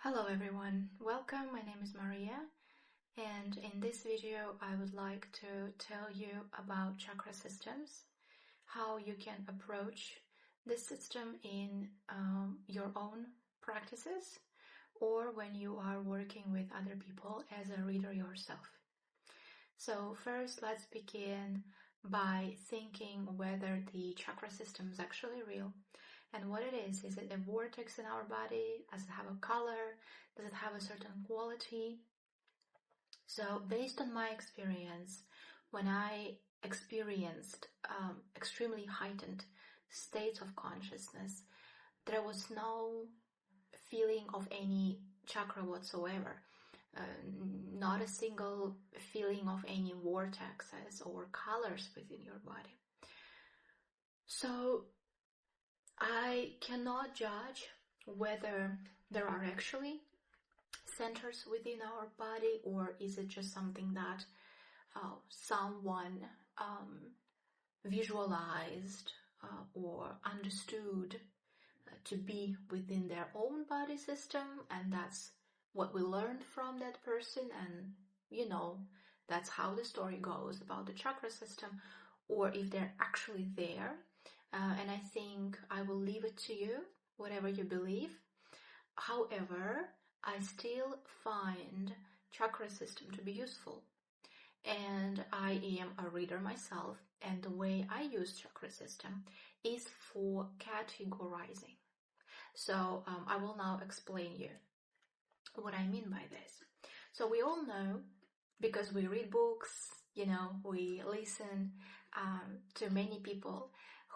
Hello everyone, welcome. My name is Maria, and in this video I would like to tell you about chakra systems, how you can approach this system in your own practices or when you are working with other people as a reader yourself. So first, let's begin by thinking whether the chakra system is actually real. And what it is it a vortex in our body? Does it have a color? Does it have a certain quality? So based on my experience, when I experienced extremely heightened states of consciousness, there was no feeling of any chakra whatsoever. Not a single feeling of any vortexes or colors within your body. So I cannot judge whether there are actually centers within our body, or is it just something that someone visualized or understood to be within their own body system, and that's what we learned from that person, and that's how the story goes about the chakra system, or if they're actually there. And I think I will leave it to you, whatever you believe. However, I still find chakra system to be useful. And I am a reader myself, and the way I use chakra system is for categorizing. So I will now explain you what I mean by this. So we all know, because we read books, we listen to many people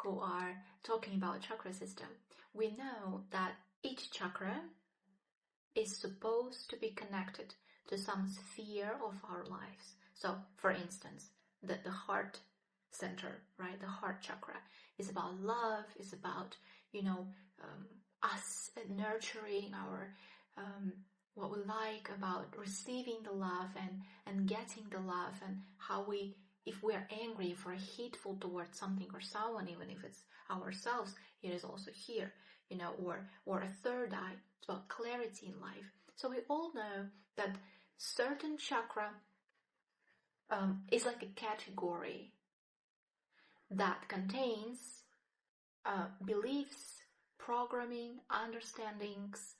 who are talking about chakra system, we know that each chakra is supposed to be connected to some sphere of our lives. So, for instance, the heart center, right? The heart chakra is about love, is about, us nurturing our, what we like, about receiving the love and getting the love, and how if we are angry, if we're hateful towards something or someone, even if it's ourselves, it is also here, or a third eye. It's about clarity in life. So we all know that certain chakra is like a category that contains beliefs, programming, understandings,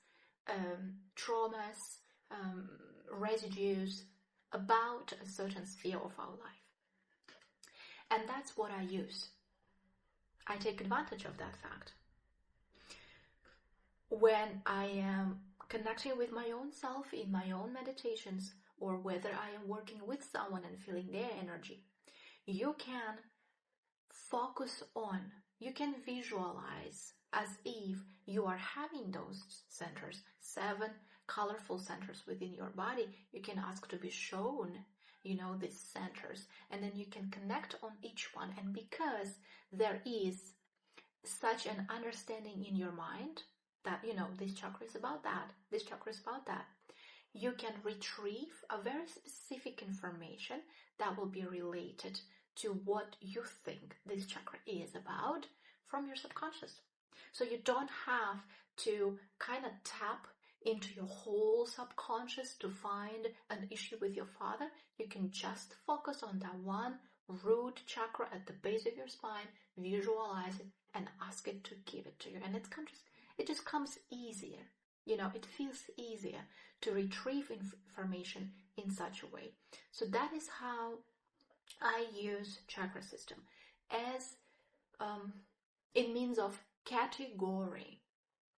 traumas, residues about a certain sphere of our life. And that's what I use. I take advantage of that fact. When I am connecting with my own self in my own meditations, or whether I am working with someone and feeling their energy, you can focus on, you can visualize as if you are having those centers, 7 colorful centers within your body. You can ask to be shown, these centers, and then you can connect on each one. And because there is such an understanding in your mind that, this chakra is about that, this chakra is about that, you can retrieve a very specific information that will be related to what you think this chakra is about from your subconscious. So you don't have to kind of tap into your whole subconscious to find an issue with your father. You can just focus on that one root chakra at the base of your spine, visualize it, and ask it to give it to you. And it just comes easier. It feels easier to retrieve information in such a way. So that is how I use chakra system, as in means of category.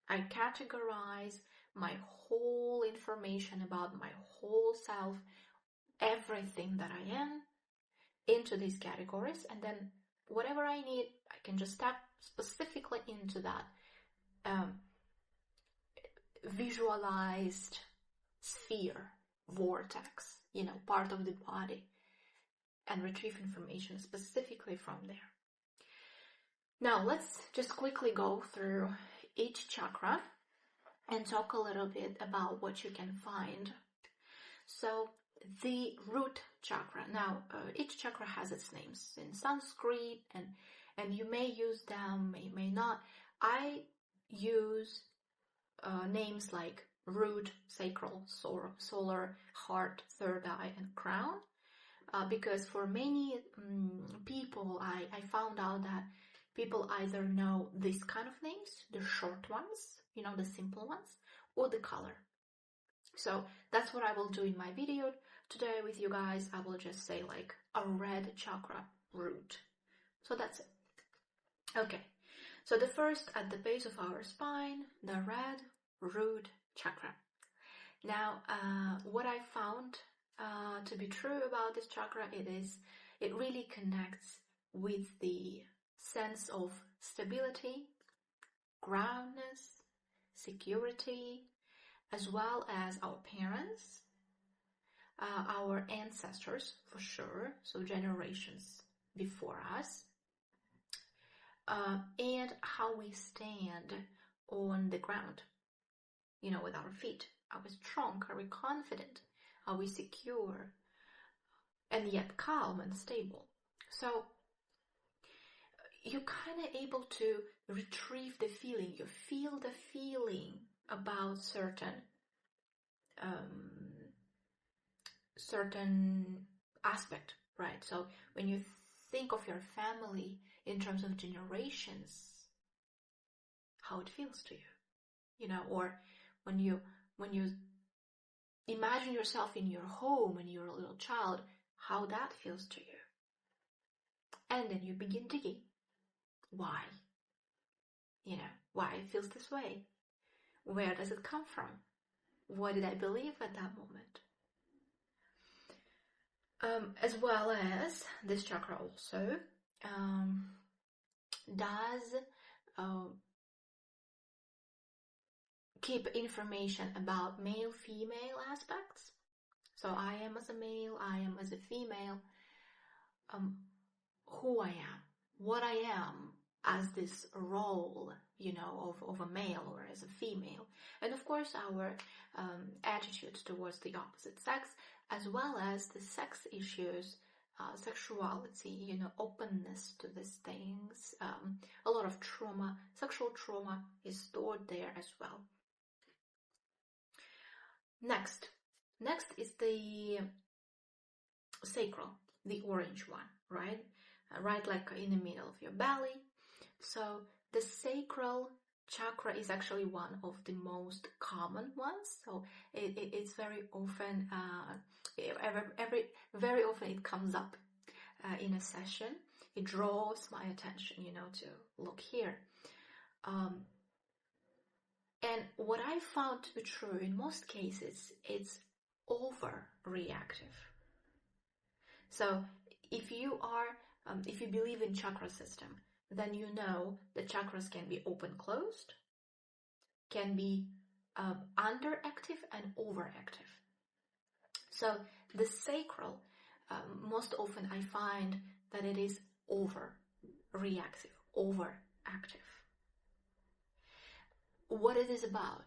I categorize my whole information about my whole self, everything that I am, into these categories, and then whatever I need, I can just tap specifically into that visualized sphere, vortex, part of the body, and retrieve information specifically from there. Now, let's just quickly go through each chakra and talk a little bit about what you can find. So, the root chakra. Now, each chakra has its names in Sanskrit, and you may use them, may not. I use names like root, sacral, solar, heart, third eye, and crown. Because for many people, I found out that people either know these kind of names, the short ones, the simple ones, or the color. So that's what I will do in my video today with you guys. I will just say like a red chakra root. So that's it. Okay. So the first, at the base of our spine, the red root chakra. Now, what I found to be true about this chakra, it really connects with the sense of stability, groundness, security, as well as our parents, our ancestors for sure, so generations before us, and how we stand on the ground, with our feet. Are we strong? Are we confident? Are we secure? And yet calm and stable. So you're kind of able to retrieve the feeling. You feel the feeling about certain aspect, right? So when you think of your family in terms of generations, how it feels to you, or when you imagine yourself in your home when you're a little child, how that feels to you. And then you begin digging. Why? Why it feels this way? Where does it come from? What did I believe at that moment? As well as this chakra also does keep information about male-female aspects. So I am as a male, I am as a female, who I am, what I am as this role, of a male or as a female. And of course our attitudes towards the opposite sex, as well as the sex issues, sexuality, openness to these things. A lot of trauma, sexual trauma is stored there as well. Next is the sacral, the orange one, right? Right like in the middle of your belly. So the sacral chakra is actually one of the most common ones. So it's very often, very often it comes up in a session. It draws my attention, to look here. And what I found to be true in most cases, it's overreactive. So if you believe in chakra system, then you know that chakras can be open-closed, can be underactive and overactive. So the sacral, most often I find that it is overreactive, overactive. What it is about?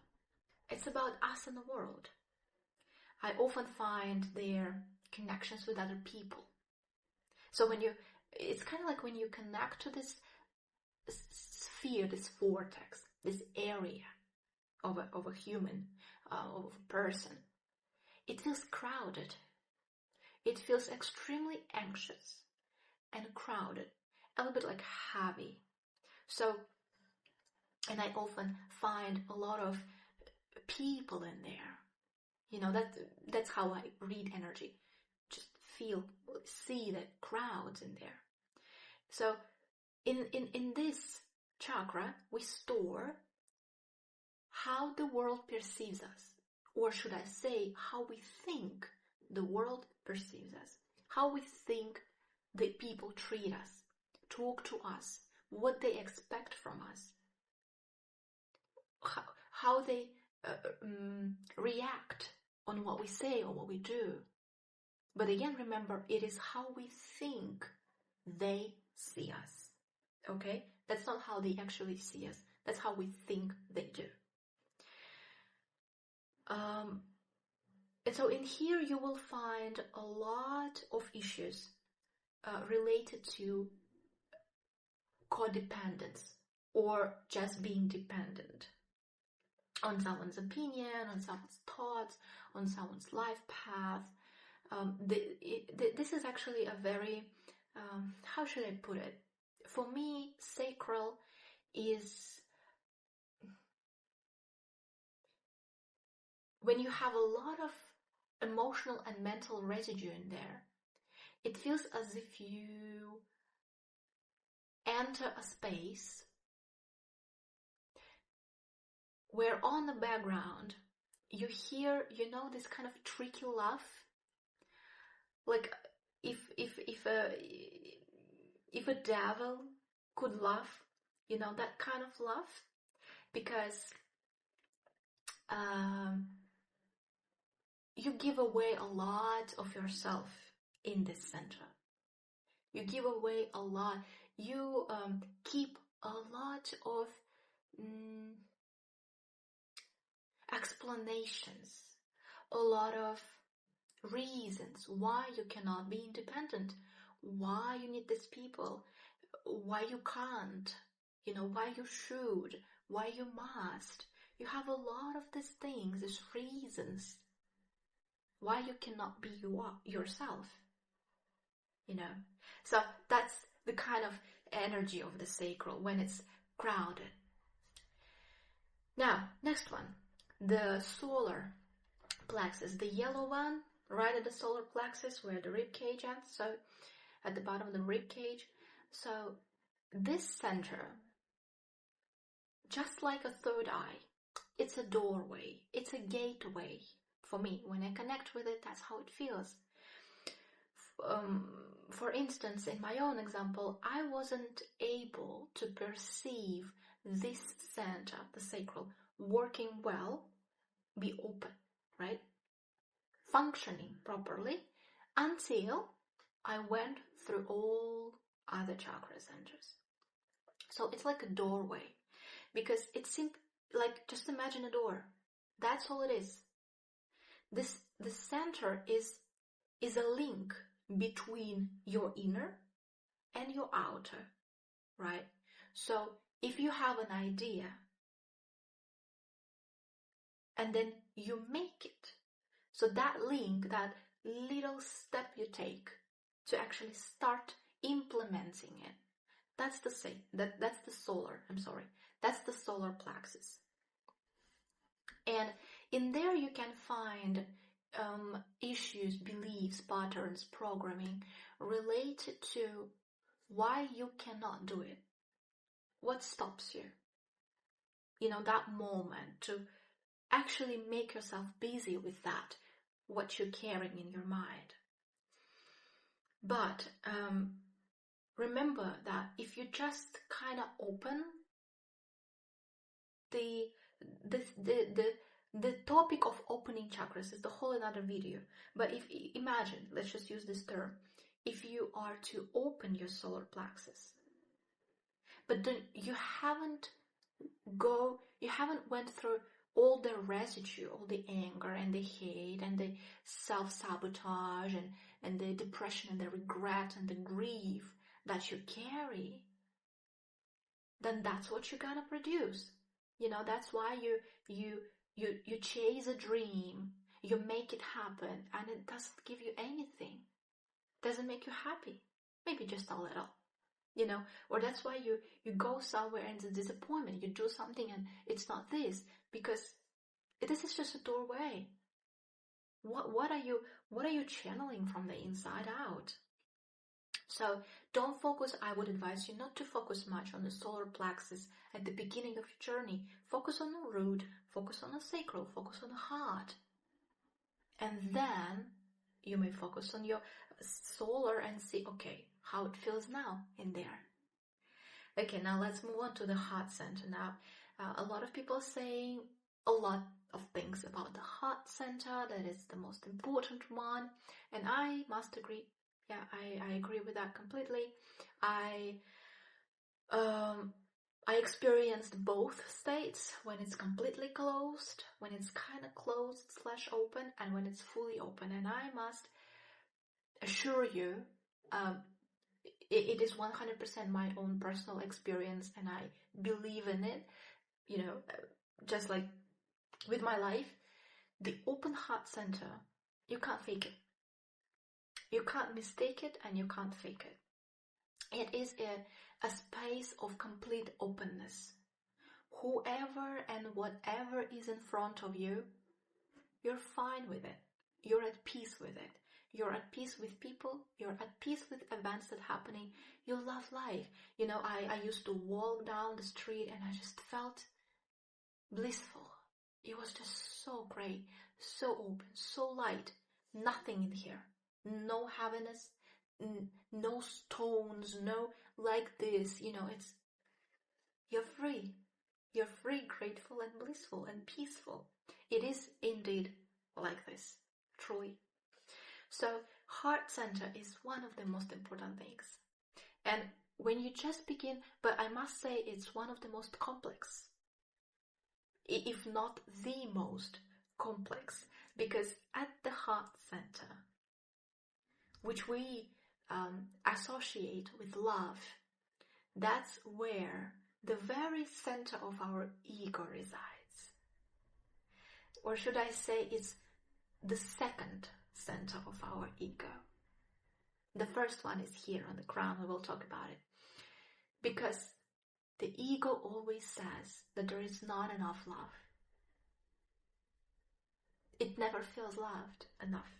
It's about us and the world. I often find their connections with other people. So it's kind of like when you connect to this sphere, this vortex, this area of a human, of a person, it feels crowded. It feels extremely anxious and crowded, a little bit like heavy. So, and I often find a lot of people in there. That's how I read energy. Just see the crowds in there. So in this chakra, we store how the world perceives us, or should I say, how we think the world perceives us, how we think the people treat us, talk to us, what they expect from us, how they react on what we say or what we do. But again, remember, it is how we think they see us. Okay? That's not how they actually see us. That's how we think they do. And so in here you will find a lot of issues related to codependence or just being dependent. on someone's opinion, on someone's thoughts, on someone's life path. This is actually a very, how should I put it? For me, sacral is when you have a lot of emotional and mental residue in there. It feels as if you enter a space where on the background you hear, this kind of tricky laugh. Like if a devil could laugh, that kind of laugh, because you give away a lot of yourself in this center. You give away a lot. You keep a lot of explanations, a lot of reasons why you cannot be independent, why you need these people, why you can't, why you should, why you must. You have a lot of these things, these reasons why you cannot be yourself, So that's the kind of energy of the sacral when it's crowded. Now, next one, the solar plexus, the yellow one, right at the solar plexus where the rib cage ends, so at the bottom of the rib cage. So this center, just like a third eye, it's a doorway, it's a gateway for me. When I connect with it, that's how it feels. For instance, in my own example, I wasn't able to perceive this center, the sacral, working well, be open, right? Functioning properly until I went through all other chakra centers. So it's like a doorway, because it seems like, just imagine a door. That's all it is. The center is a link between your inner and your outer, right? So if you have an idea and then you make it, so that link, that little step you take to actually start implementing it, that's the solar plexus. And in there you can find issues, beliefs, patterns, programming related to why you cannot do it. What stops you? That moment to actually make yourself busy with that, what you're carrying in your mind. But remember that if you just kind of open the topic of opening chakras is the whole another video. But if imagine, let's just use this term, if you are to open your solar plexus, but then you haven't went through all the residue, all the anger and the hate and the self-sabotage and the depression and the regret and the grief that you carry, then that's what you're gonna produce. That's why you chase a dream, you make it happen, and it doesn't give you anything. Doesn't make you happy. Maybe just a little. Or that's why you go somewhere and it's a disappointment. You do something and it's not this, because this is just a doorway. What are you channeling from the inside out? So don't focus. I would advise you not to focus much on the solar plexus at the beginning of your journey. Focus on the root, focus on the sacral, focus on the heart. And then you may focus on your solar and see, okay, how it feels now in there. Okay, now let's move on to the heart center. Now, a lot of people saying a lot of things about the heart center, that is the most important one, and I must agree. Yeah, I agree with that completely. I experienced both states, when it's completely closed, when it's kind of closed / open, and when it's fully open. And I must assure you, it is 100% my own personal experience, and I believe in it. Just like with my life, the open heart center, you can't fake it. You can't mistake it and you can't fake it. It is a space of complete openness. Whoever and whatever is in front of you, you're fine with it. You're at peace with it. You're at peace with people. You're at peace with events that are happening. You love life. You know, I used to walk down the street and I just felt blissful. It was just so great, so open, so light. Nothing in here. No heaviness, no stones, no like this. You know, you're free. You're free, grateful, and blissful, and peaceful. It is indeed like this, truly. So, heart center is one of the most important things. And when you just begin, but I must say it's one of the most complex, if not the most complex, because at the heart center, which we associate with love, that's where the very center of our ego resides. Or should I say it's the second center of our ego. The first one is here on the crown. We will talk about it. Because the ego always says that there is not enough love. It never feels loved enough.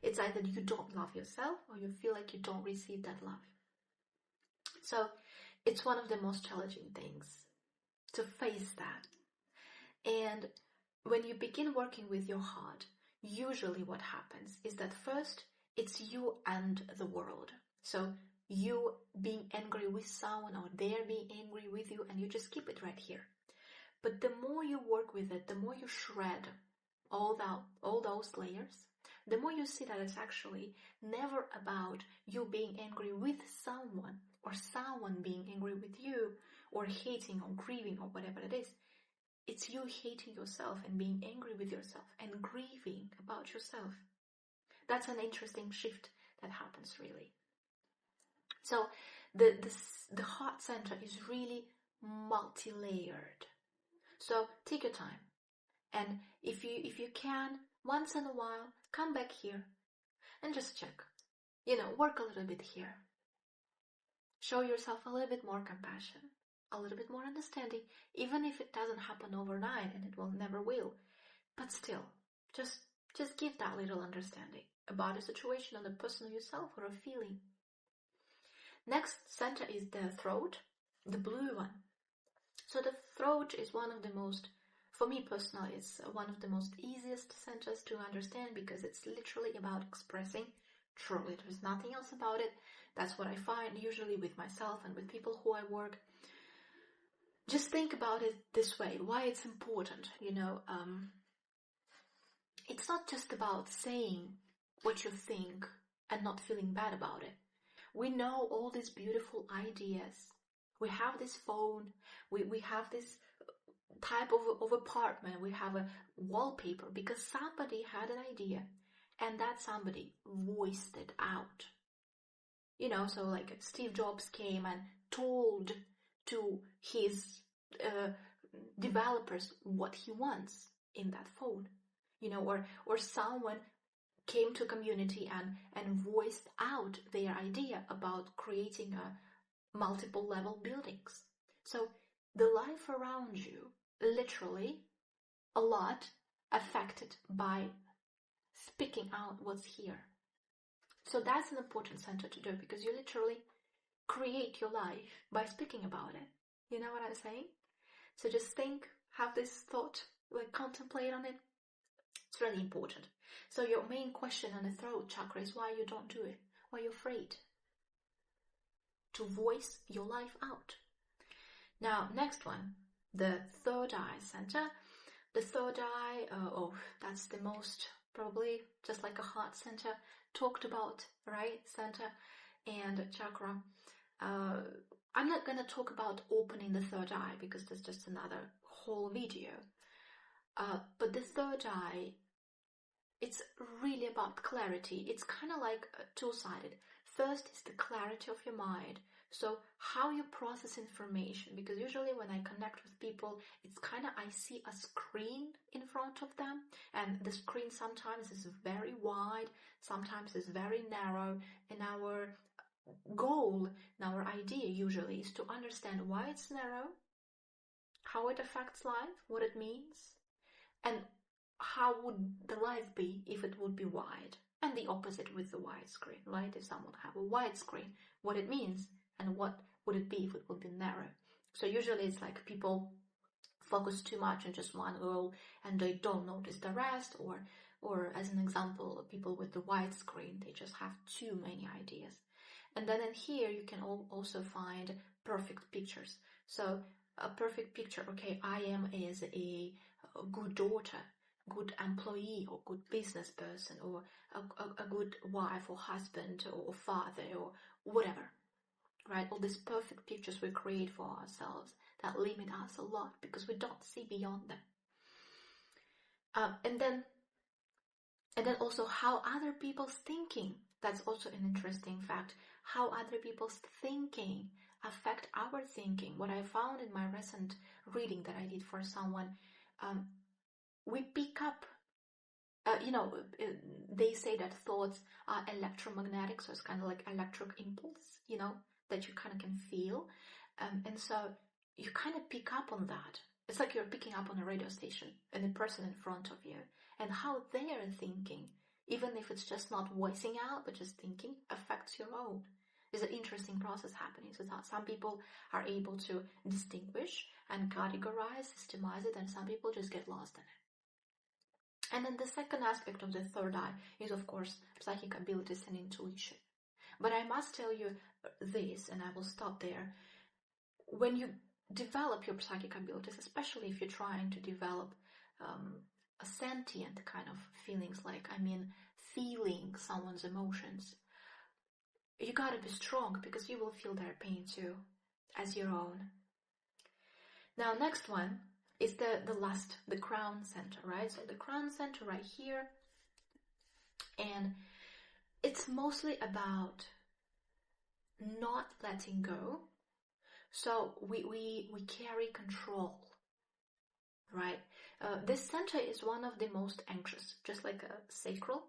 It's either you don't love yourself or you feel like you don't receive that love. So it's one of the most challenging things to face that. And when you begin working with your heart, usually what happens is that first it's you and the world. So you being angry with someone or they're being angry with you, and you just keep it right here. But the more you work with it, the more you shred all those layers, the more you see that it's actually never about you being angry with someone or someone being angry with you or hating or grieving or whatever it is. It's you hating yourself and being angry with yourself and grieving about yourself. That's an interesting shift that happens, really. So the heart center is really multi-layered. So take your time, and if you can, once in a while, come back here and just check. Work a little bit here. Show yourself a little bit more compassion, a little bit more understanding, even if it doesn't happen overnight, and it will never will. But still, just give that little understanding about a situation or the person or yourself or a feeling. Next center is the throat, the blue one. So the throat is one of the most, for me personally, it's one of the most easiest centers to understand because it's literally about expressing. Truly, there's nothing else about it. That's what I find usually with myself and with people who I work. Just think about it this way, why it's important, it's not just about saying what you think and not feeling bad about it. We know all these beautiful ideas. We have this phone, we have this type of apartment, we have a wallpaper because somebody had an idea and that somebody voiced it out. So like Steve Jobs came and told to his developers what he wants in that phone, or someone came to a community and voiced out their idea about creating a multiple level buildings. So the life around you, literally, a lot affected by speaking out what's here. So that's an important center to do because you literally create your life by speaking about it. You know what I'm saying? So just think, have this thought, contemplate on it. It's really important. So your main question on the throat chakra is why you don't do it, why you're afraid to voice your life out. Now, next one, the third eye center. The third eye, that's the most, probably just like a heart center, talked about, right? Center and chakra. I'm not going to talk about opening the third eye because that's just another whole video. But the third eye, it's really about clarity. It's kind of like two-sided. First is the clarity of your mind So how you process information, because usually when I connect with people, it's kind of, I see a screen in front of them, and the screen sometimes is very wide, sometimes is very narrow, and our goal, and our idea usually is to understand why it's narrow, how it affects life, what it means, and how would the life be if it would be wide, and the opposite with the wide screen, right? If someone have a wide screen, what it means, and what would it be if it would be narrow. So usually it's like people focus too much on just one goal and they don't notice the rest, or as an example, people with the wide screen, they just have too many ideas. And then in here you can also find perfect pictures. So a perfect picture, okay, I am as a good daughter, good employee, or good business person, or a good wife or husband or father or whatever, right? All these perfect pictures we create for ourselves that limit us a lot because we don't see beyond them. And then also how other people's thinking, that's also an interesting fact, how other people's thinking affect our thinking. What I found in my recent reading that I did for someone, we pick up, they say that thoughts are electromagnetic, so it's kind of like electric impulse, that you kind of can feel. And so you kind of pick up on that. It's like you're picking up on a radio station and the person in front of you and how they are thinking, even if it's just not voicing out, but just thinking, affects your own. There's an interesting process happening. So that some people are able to distinguish and categorize, systemize it, and some people just get lost in it. And then the second aspect of the third eye is, of course, psychic abilities and intuition. But I must tell you this, and I will stop there. When you develop your psychic abilities, especially if you're trying to develop a sentient kind of feelings, feeling someone's emotions, you gotta be strong because you will feel their pain too, as your own. Now, next one is the crown center, right? So the crown center right here, and it's mostly about not letting go. So we carry control, right? This center is one of the most anxious, just like a sacral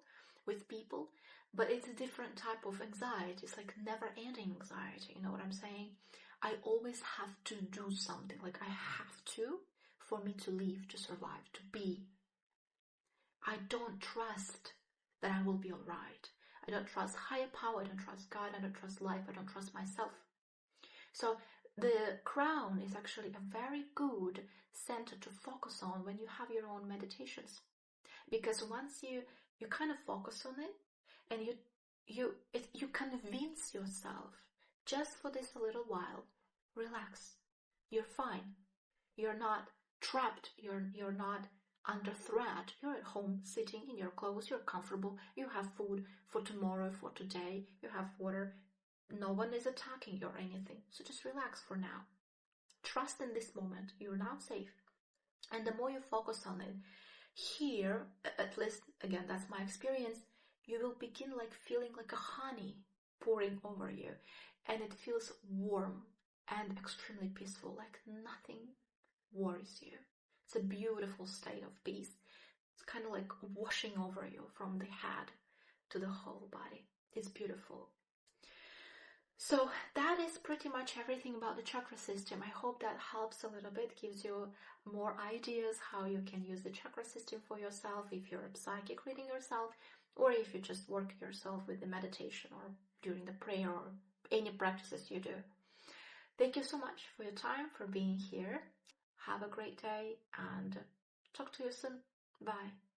with people, but it's a different type of anxiety. It's like never-ending anxiety. You know what I'm saying? I always have to do something. Like I have to for me to live, to survive, to be. I don't trust that I will be all right. I don't trust higher power. I don't trust God. I don't trust life. I don't trust myself. So the crown is actually a very good center to focus on when you have your own meditations, because once you kind of focus on it and you convince yourself, just for this a little while, relax, you're fine, you're not trapped, you're not under threat, you're at home sitting in your clothes, you're comfortable, you have food for tomorrow, for today, you have water. No one is attacking you or anything. So just relax for now. Trust in this moment. You're now safe. And the more you focus on it, here, at least, again, that's my experience, you will begin like feeling like a honey pouring over you. And it feels warm and extremely peaceful, like nothing worries you. It's a beautiful state of peace. It's kind of like washing over you from the head to the whole body. It's beautiful. So that is pretty much everything about the chakra system. I hope that helps a little bit, gives you more ideas how you can use the chakra system for yourself if you're a psychic reading yourself, or if you just work yourself with the meditation or during the prayer or any practices you do. Thank you so much for your time, for being here. Have a great day and talk to you soon. Bye.